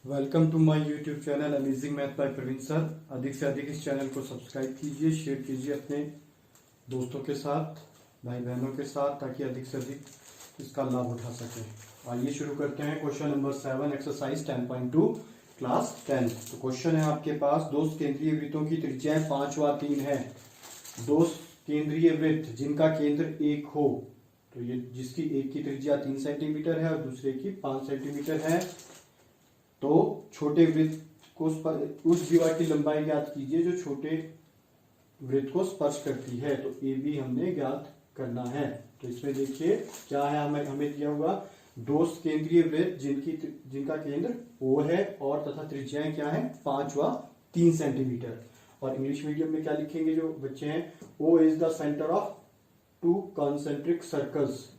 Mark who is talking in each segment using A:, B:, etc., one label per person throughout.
A: Welcome to my YouTube channel amazing math by Praveen sir. अधिक से अधिक इस चैनल को सब्सक्राइब कीजिए, शेयर कीजिए अपने दोस्तों के साथ, भाई बहनों के साथ, ताकि अधिक से अधिक इसका लाभ उठा सकें। आइए शुरू करते हैं। Question number 7, exercise 10.2 class 10। तो क्वेश्चन है आपके पास, दो केंद्रीय वृत्तों की त्रिज्याएं 5 व 3 है। दो केंद्रीय वृत्त जिनका केंद्र 1 हो, तो ये जिसकी एक की त्रिज्या 3 सेंटीमीटर है और दूसरे की 5 सेंटीमीटर है, तो छोटे वृत्त को उस दीवार की लंबाई ज्ञात कीजिए जो छोटे वृत्त को स्पर्श करती है। तो ए बी हमने ज्ञात करना है। तो इसमें देखिए क्या है, हमें दिया हुआ दो केंद्रीय वृत्त जिनका केंद्र O है और तथा त्रिज्याएं क्या है 5 व 3 सेंटीमीटर। और इंग्लिश मीडियम में क्या लिखेंगे जो बच्चे हैं, O is the centre of to concentric circles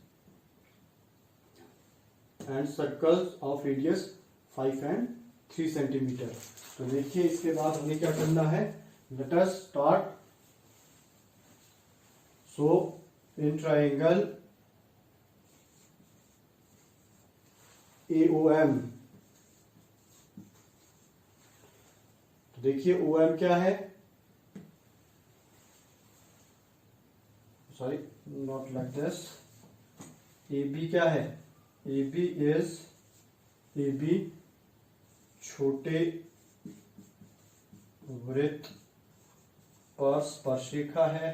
A: and circles of radius 5 and 3 centimetre. तो देखिए इसके बाद हमें क्या करना है, late us start. So in triangle AOM, तो देखिए OM क्या है, sorry not like this. AB क्या है, AB इज AB छोटे वृत्त पर स्पर्शिका है,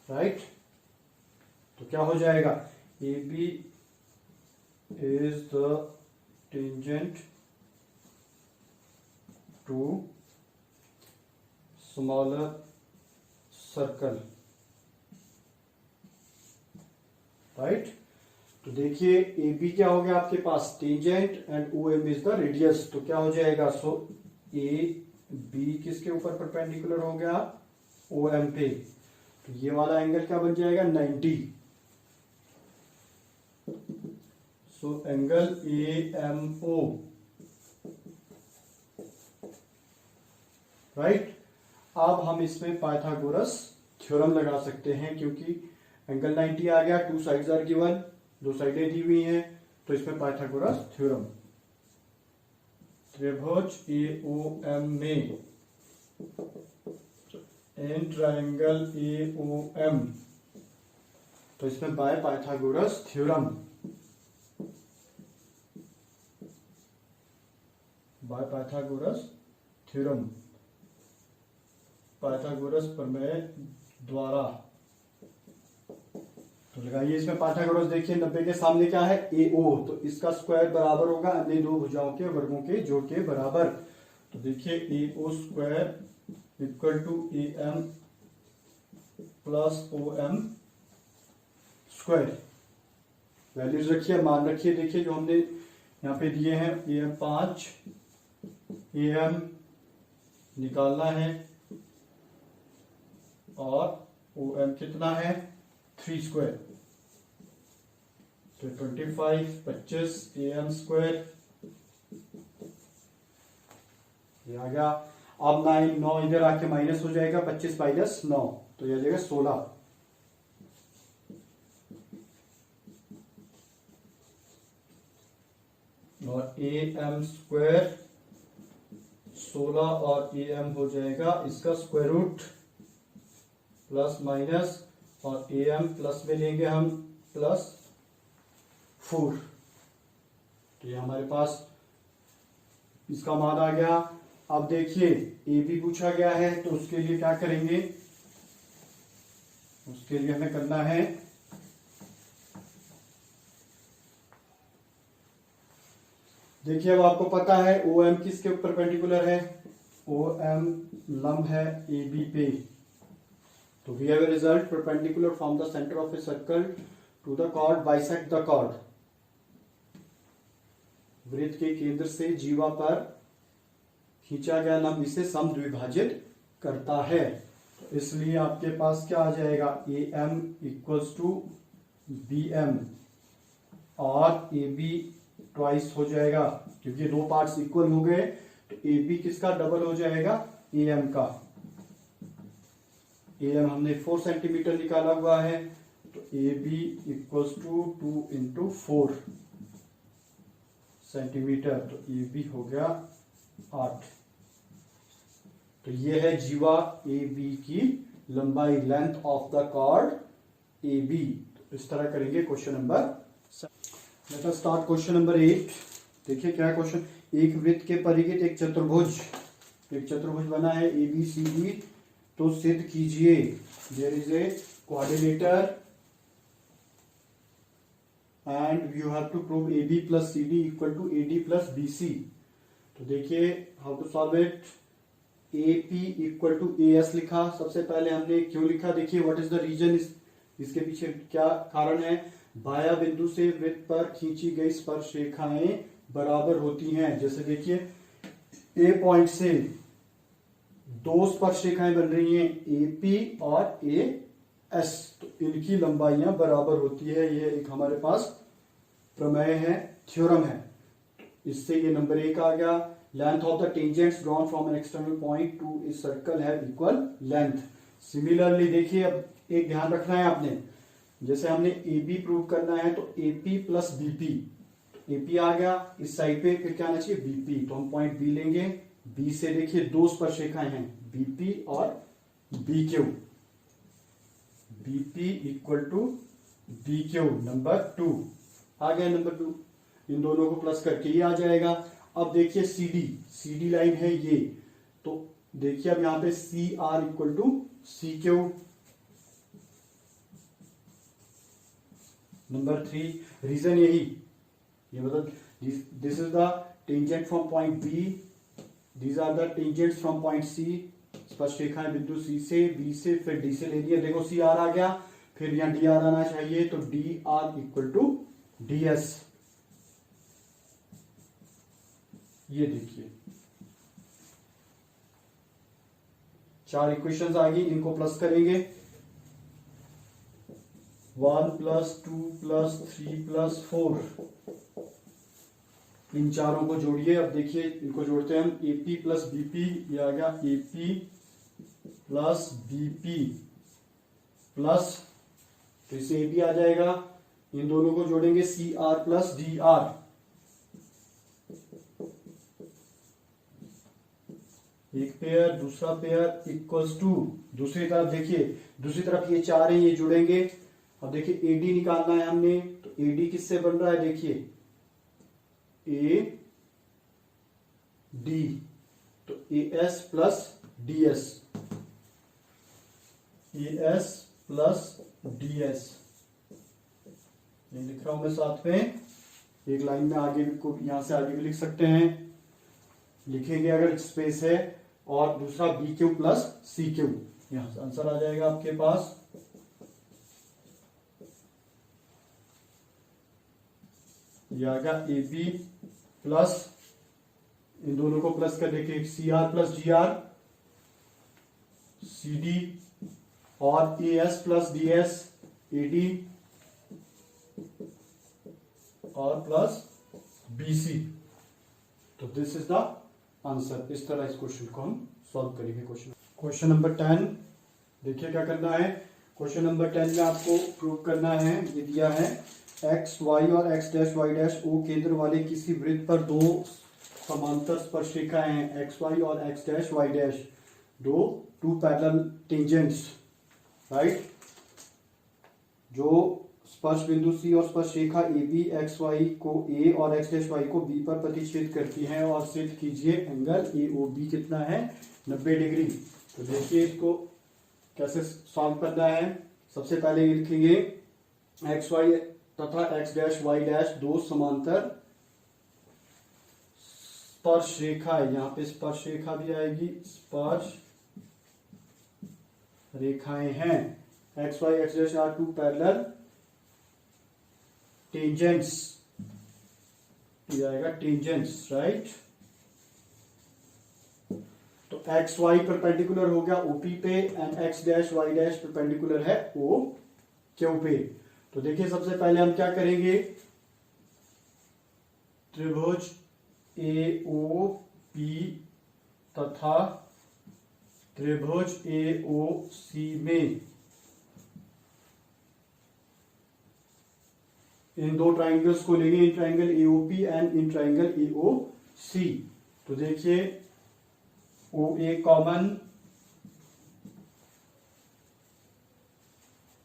A: राइट। तो क्या हो जाएगा, AB is the tangent to smaller circle, right. तो देखिए AB क्या हो गया आपके पास, tangent, and OM is the radius. तो क्या हो जाएगा, सो AB किसके ऊपर परपेंडिकुलर हो गया, OM पे। तो ये वाला एंगल क्या बन जाएगा, 90। So angle AMO, right. अब हम इसमें पाइथागोरस थ्योरम लगा सकते हैं, क्योंकि एंगल 90 आ गया, टू साइड्स आर गिवन, दो साइडें दी हुई हैं, तो इसमें पाइथागोरस थ्योरम। त्रिभुज AOM में इन ट्राइंगल AOM, तो इसमें by Pythagoras theorem, by Pythagoras theorem, Pythagoras प्रमेय द्वारा। तो लगाइए इसमें पाइथागोरस। देखिए 90 के सामने क्या है, AO, तो इसका स्क्वायर बराबर होगा अन्य दो भुजाओं के वर्गों के जोड़ के बराबर। तो देखिए AO square equal to AM plus OM square. Values रखिए, मान रखिए। देखिए जो हमने यहाँ पे दिए हैं, AM 5, AM निकालना है और OM कितना है 3 स्क्वायर, तो 25 AM स्क्वायर ये आ गया। अब 9 इधर आके माइनस हो जाएगा, 25 माइनस 9, तो ये आ जाएगा 16। और AM स्क्वायर 16 और AM हो जाएगा इसका स्क्वायर रूट प्लस माइनस, और AM प्लस में लेंगे हम +4। तो ये हमारे पास इसका मान आ गया। अब देखिए AB पूछा गया है, तो उसके लिए क्या करेंगे, उसके लिए हमें करना है, देखिए अब आपको पता है OM किसके ऊपर परपेंडिकुलर है, OM लंब है AB पे। तो we have a result perpendicular from the center of a circle to the chord bisect the chord। वृत्त के केंद्र से जीवा पर खींचा गया लंब इसे समद्विभाजित करता है। तो इसलिए आपके पास क्या आ जाएगा, AM इक्वल्स टू BM और AB ट्वाइस हो जाएगा, क्योंकि दो पार्ट्स इक्वल हो गए। तो AB किसका डबल हो जाएगा, AM का। AM हमने 4 सेंटीमीटर निकाला हुआ है, तो A B equals to 2 × 4 centimetre, तो ए बी हो गया 8। तो ये है जीवा ए बी की लंबाई, length of the chord A B. तो इस तरह करेंगे question number. Let us start question number 8। देखिए क्या क्वेश्चन। एक वृत्त के परिघित एक चतुर्भुज बना है ए बी सी डी। तो सिद्ध कीजिए, there is a coordinator and you have to prove A B plus C D equal to A D plus B C. तो देखिए how to solve it. A P equal to A S लिखा। सबसे पहले हमने क्यों लिखा, देखिए what is the reason, इसके पीछे क्या कारण है। बाह्य बिंदु से वृत्त पर खींची गई स्पर्श रेखाएं बराबर होती हैं। जैसे देखिए ए पॉइंट से दो स्पर्श रेखाएं बन रही हैं, ए पी और ए एस। तो इनकी लंबाइयां बराबर होती है। यह एक हमारे पास प्रमेय है, थ्योरम है। इससे ये नंबर 1 आ गया। Length of the tangents drawn from an external point two a circle have equal length. Similarly देखिए, अब एक ध्यान रखना है आपने, जैसे हमने ए बी प्रूव करना है तो A P plus B P. A P आ गया, इस साइड पे फिर क्या आना चाहिए, बीपी। तो हम पॉइंट बी लेंगे। बी से देखिए दो स्पर्श रेखाएं हैं, बीपी और B Q. BP equal to B Q, number 2 आ गया। नंबर 2 इन दोनों को प्लस करके ये आ जाएगा। अब देखिए सीडी लाइन है ये। तो देखिए अब यहां पे C R equal to C Q. Number 3 reason यही, ये मतलब this is the tangent from point B, these are the tangents from point C. स्पर्श रेखाएं बिंदु सी से, बी से, फिर डी से ले लिया। देखो सी आर आ गया, फिर यहां डी आर आना चाहिए। तो D R equal to D S. ये देखिए 4 इक्वेशंस आ गई, इनको प्लस करेंगे। 1 + 2 + 3 + 4, इन चारों को जोड़िए। अब देखिए इनको जोड़ते हैं हम। एपी प्लस बीपी, ये आ गया एपी प्लस बीपी प्लस, तो इससे एपी आ जाएगा। इन दोनों को जोड़ेंगे, C R plus D R. एक पेयर, दूसरा पेयर इक्वल्स टू, दूसरी तरफ देखिए, दूसरी तरफ ये 4 हैं, ये जुड़ेंगे। अब देखिए एडी निकालना है हमने, तो एडी किससे बन रहा है, देखिए ए डी, तो ए एस प्लस डी एस, ए एस प्लस डी एस। ये लिख रहा हूं मैं साथ में, एक लाइन में आगे को यहां से आगे भी लिख सकते हैं, लिखेंगे अगर स्पेस है। और दूसरा B Q plus C Q, यहां से आंसर आ जाएगा आपके पास। यह आ गया ए बी प्लस, इन दोनों को प्लस कर देखिए, C R plus G R, C D, और A S plus D S, A D, और प्लस बी सी। तो दिस इज द आंसर। इस तरह इस क्वेश्चन को हम सॉल्व करेंगे। क्वेश्चन नंबर 10 देखिए क्या करना है। क्वेश्चन नंबर 10 में आपको प्रूव करना है, ये दिया है एक्स वाई और X dash Y dash O केंद्र वाले किसी वृत्त पर दो समांतर स्पर्श रेखाएं हैं, एक्स वाई और X dash Y dash, two parallel tangents, right. जो स्पर्श बिंदु सी और स्पर्श रेखा ए बी एक्स वाई को ए और एक्स डैश वाई को बी पर प्रतिच्छेद करती हैं, और सिद्ध कीजिए एंगल ए ओ बी कितना है, 90 डिग्री। तो देखिए इसको कैसे सॉल्व करना है। सबसे पहले ये लिखेंगे एक्स वाई तथा एक्स डैश वाई डैश दो समांतर स्पर्श रेखा है। यहां पे स्पर्श रेखा भी आएगी, स्पर्श रेखाएं हैं। X Y X dash are two parallel tangents, ये आएगा टेंजेंट्स, राइट। तो एक्स वाई परपेंडिकुलर हो गया ओपी पे, and X dash Y dash perpendicular है ओ क्यू पे। तो देखिए सबसे पहले हम क्या करेंगे, त्रिभुज ए ओ पी तथा त्रिभुज ए ओ सी में इन दो ट्राइंगल्स को लेंगे, in triangle AOP and in triangle AOC. तो देखिए ओ ए कॉमन,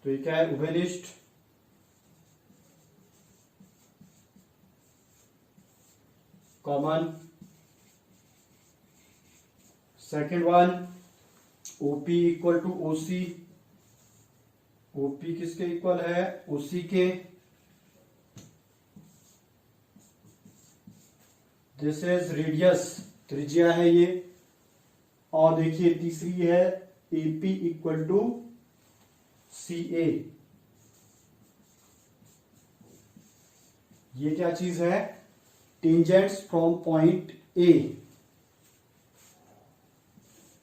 A: तो ये क्या है, उभयनिष्ठ। Common. Second one OP equal to OC, OP किसके इक्वल है, ओसी के। दिस इज रेडियस, त्रिज्या है ये। और देखिए तीसरी है एपी इक्वल टू सी ए, ये क्या चीज है, tangents from point A,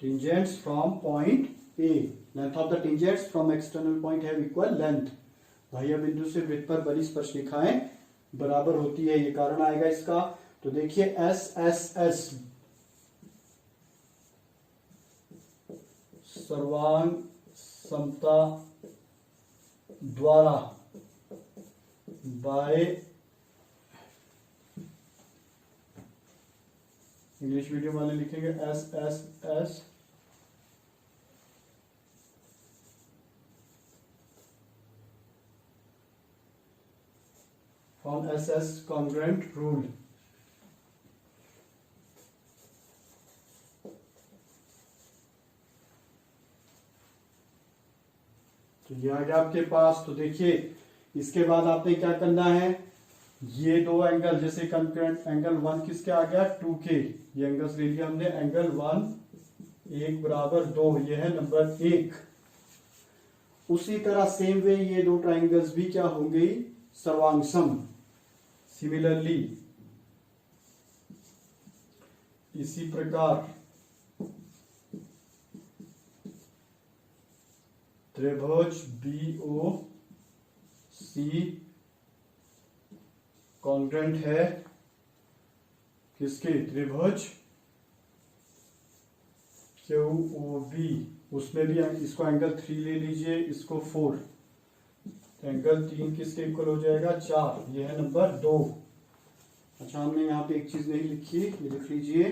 A: tangents from point A, length of the tangents from external point have equal length. बाह्य बिंदु से वृत्त पर बनी स्पर्शरेखाएं बराबर होती है, ये कारण आएगा इसका। तो देखिए एस एस एस सर्वांग समता द्वारा बाय, इंग्लिश मीडियम वाले लिखेंगे S S S from S S congruent rule. तो ये आ गया आपके पास। तो देखिए इसके बाद आपने क्या करना है, ये दो एंगल, जैसे कंकरेंट एंगल 1 किसके आ गया, 2 के, ये एंगल्स ले लिया हमने, एंगल 1 1 बराबर 2, ये है नंबर 1। उसी तरह सेम वे ये दो ट्राइंगल्स भी क्या होंगे, सर्वांगसम। सिमिलरली इसी प्रकार त्रिभुज बी ओ सी कॉन्ग्रुएंट है किसके, त्रिभुज क्यू ओ बी, उसमें भी इसको एंगल 3 ले लीजिए, इसको 4, एंगल 3 किसके इक्वल हो जाएगा, 4, ये है नंबर 2। अच्छा हमने यहाँ पे एक चीज नहीं लिखी, ये लिख लीजिए,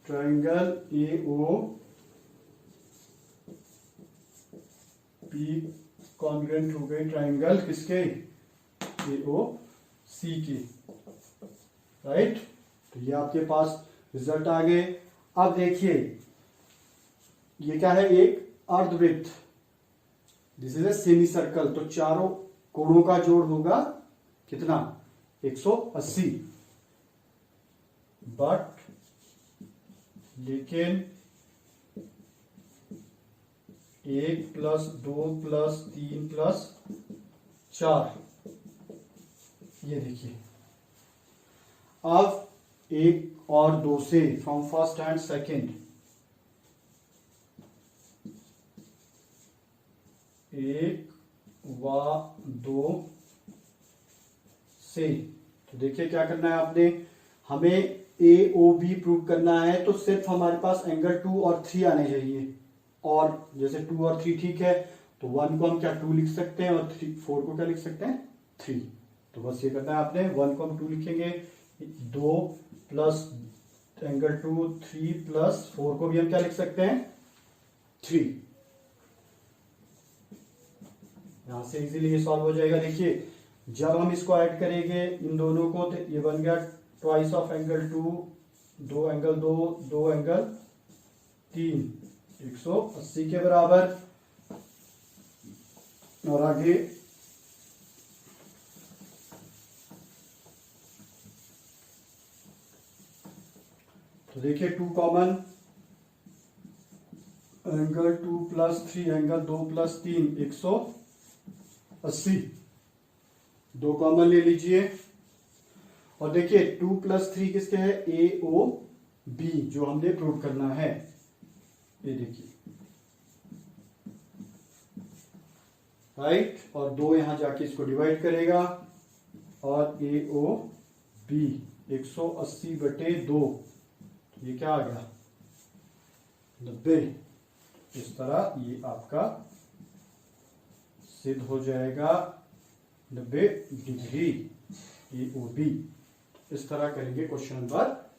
A: triangle A O P congruent हो गई ट्राइंगल किसके, ए ओ सी की, राइट। तो ये आपके पास रिजल्ट आ गए। अब देखिए ये क्या है, एक अर्धवृत्त, this is a semicircle, तो चारों कोणों का जोड़ होगा कितना, 180। बट लेकिन 1 + 2 + 3 + 4, ये देखिए। अब 1 और 2 से, फ्रॉम फर्स्ट एंड सेकेंड, 1 व 2 से, तो देखिए क्या करना है आपने, हमें ए ओ बी प्रूव करना है, तो सिर्फ हमारे पास एंगल 2 और 3 आने चाहिए। और जैसे 2 और 3 ठीक है, तो 1 को हम क्या 2 लिख सकते हैं, और 4 को क्या लिख सकते हैं, 3। तो बस ये करना है आपने, 1 को हम 2 लिखेंगे, 2 प्लस एंगल 2 3 प्लस 4 को भी हम क्या लिख सकते हैं, 3। यहां से इजीली ये सॉल्व हो जाएगा। देखिए जब हम इसको ऐड करेंगे इन दोनों को, तो ये बन गया twice of angle 2, 2 angle 2, 2 angle 3, 180 के बराबर। और आगे तो देखिए 2 कॉमन, एंगल 2 + 3 एंगल 2 + 3, 180, 2 कॉमन ले लीजिए। और देखिए 2 + 3 किसके है, ए ओ बी, जो हमने प्रूव करना है, ये देखिए, राइट। और 2 यहां जाके इसको डिवाइड करेगा, और ए ओ बी 180/2, ये क्या आ गया, 90। इस तरह ये आपका सिद्ध हो जाएगा 90 डिग्री, AOB। इस तरह करेंगे क्वेश्चन नंबर